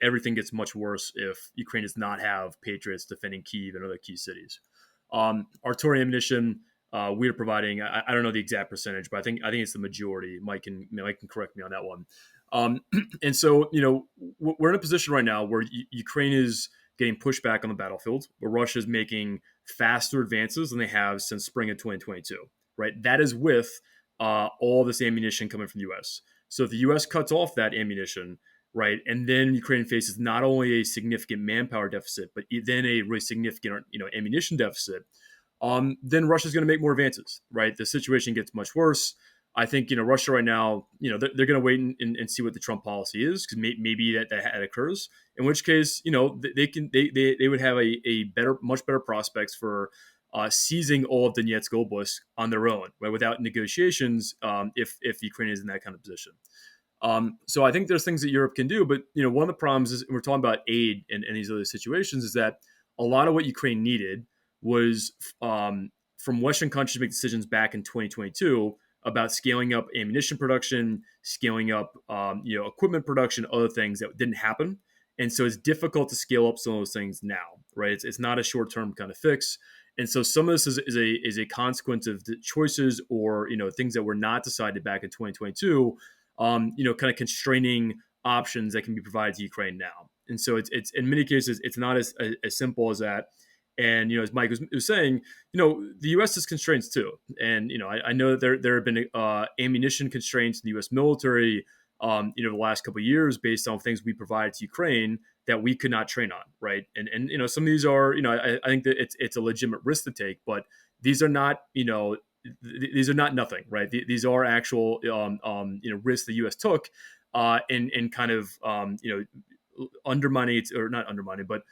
everything gets much worse if Ukraine does not have Patriots defending Kyiv and other key cities. Artillery ammunition, we are providing. I don't know the exact percentage, but I think it's the majority. Mike can correct me on that one. And so we're in a position right now where Ukraine is getting pushed back on the battlefield, where Russia is making faster advances than they have since spring of 2022. Right, that is with all this ammunition coming from the U.S. So if the U.S. cuts off that ammunition, right, and then Ukraine faces not only a significant manpower deficit, but then a really significant ammunition deficit, then Russia's going to make more advances, right? The situation gets much worse. I think Russia right now, they're going to wait and see what the Trump policy is because maybe that occurs. In which case, they would have a much better prospects for seizing all of Donetsk Oblast on their own, right, without negotiations. If Ukraine is in that kind of position. So I think there's things that Europe can do, but one of the problems is we're talking about aid and these other situations is that a lot of what Ukraine needed was from Western countries to make decisions back in 2022 about scaling up ammunition production, scaling up equipment production, other things that didn't happen, and so it's difficult to scale up some of those things now, right? It's not a short-term kind of fix. And so some of this is a consequence of the choices or things that were not decided back in 2022. Kind of constraining options that can be provided to Ukraine now. And so it's in many cases, it's not as simple as that. And, as Mike was saying, the U.S. has constraints too. And, I know that there have been ammunition constraints in the U.S. military, the last couple of years based on things we provided to Ukraine that we could not train on. Right. And some of these are, I think that it's a legitimate risk to take, but these are not, these are not nothing, right? These are actual, risks the U.S. took, in kind of, undermining or not undermining, but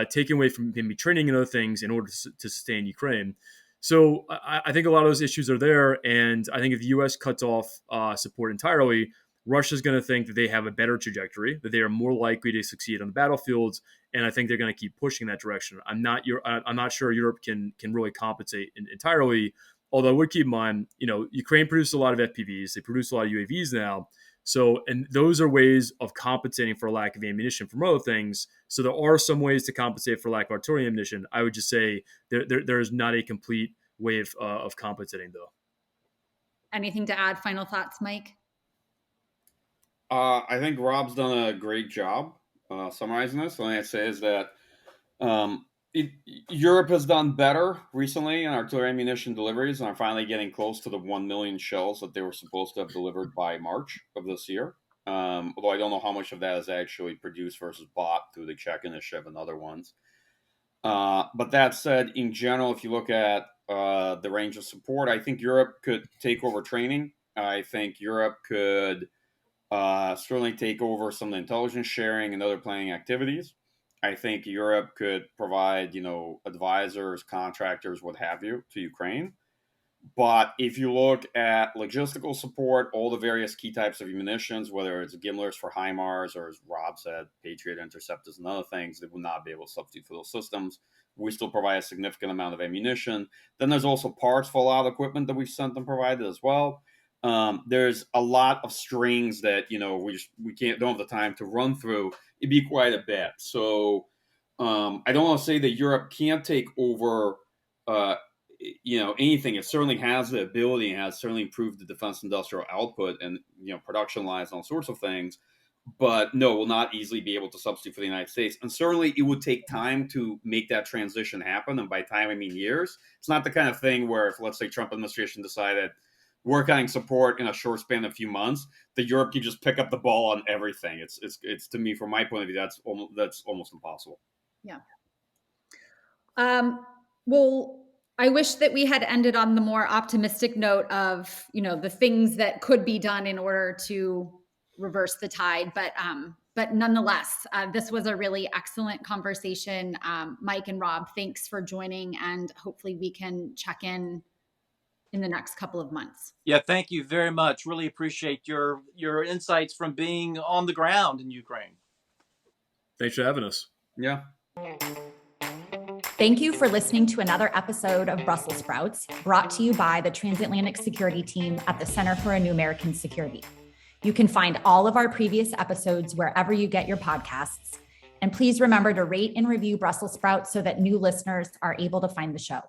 taking away from maybe training and other things in order to sustain Ukraine. So I think a lot of those issues are there, and I think if the U.S. cuts off support entirely, Russia's going to think that they have a better trajectory, that they are more likely to succeed on the battlefields, and I think they're going to keep pushing in that direction. I'm not sure Europe can really compensate entirely. Although I would keep in mind, Ukraine produces a lot of FPVs. They produce a lot of UAVs now. So, and those are ways of compensating for a lack of ammunition from other things. So there are some ways to compensate for lack of artillery ammunition. I would just say there is not a complete way of compensating, though. Anything to add? Final thoughts, Mike? I think Rob's done a great job summarizing this. The only I'd say is that Europe has done better recently in artillery ammunition deliveries and are finally getting close to the 1 million shells that they were supposed to have delivered by March of this year. Although I don't know how much of that is actually produced versus bought through the Czech initiative and other ones. But that said, in general, if you look at the range of support, I think Europe could take over training. I think Europe could certainly take over some of the intelligence sharing and other planning activities. I think Europe could provide, advisors, contractors, what have you, to Ukraine. But if you look at logistical support, all the various key types of munitions, whether it's Gimlers for HIMARS or, as Rob said, Patriot interceptors and other things, they will not be able to substitute for those systems. We still provide a significant amount of ammunition. Then there's also parts for a lot of equipment that we've sent them provided as well. There's a lot of strings that we don't have the time to run through. It'd be quite a bit. So I don't want to say that Europe can't take over anything. It certainly has the ability and has certainly improved the defense industrial output and production lines and all sorts of things. But no, will not easily be able to substitute for the United States. And certainly it would take time to make that transition happen. And by time, I mean years. It's not the kind of thing where if, let's say, Trump administration decided, we're getting support in a short span of a few months, that Europe can just pick up the ball on everything. It's to me, from my point of view, that's almost impossible. Yeah. Well, I wish that we had ended on the more optimistic note of, the things that could be done in order to reverse the tide. But nonetheless, this was a really excellent conversation. Mike and Rob, thanks for joining, and hopefully we can check in the next couple of months. Yeah, thank you very much. Really appreciate your insights from being on the ground in Ukraine. Thanks for having us. Yeah. Thank you for listening to another episode of Brussels Sprouts, brought to you by the Transatlantic Security Team at the Center for a New American Security. You can find all of our previous episodes wherever you get your podcasts. And please remember to rate and review Brussels Sprouts so that new listeners are able to find the show.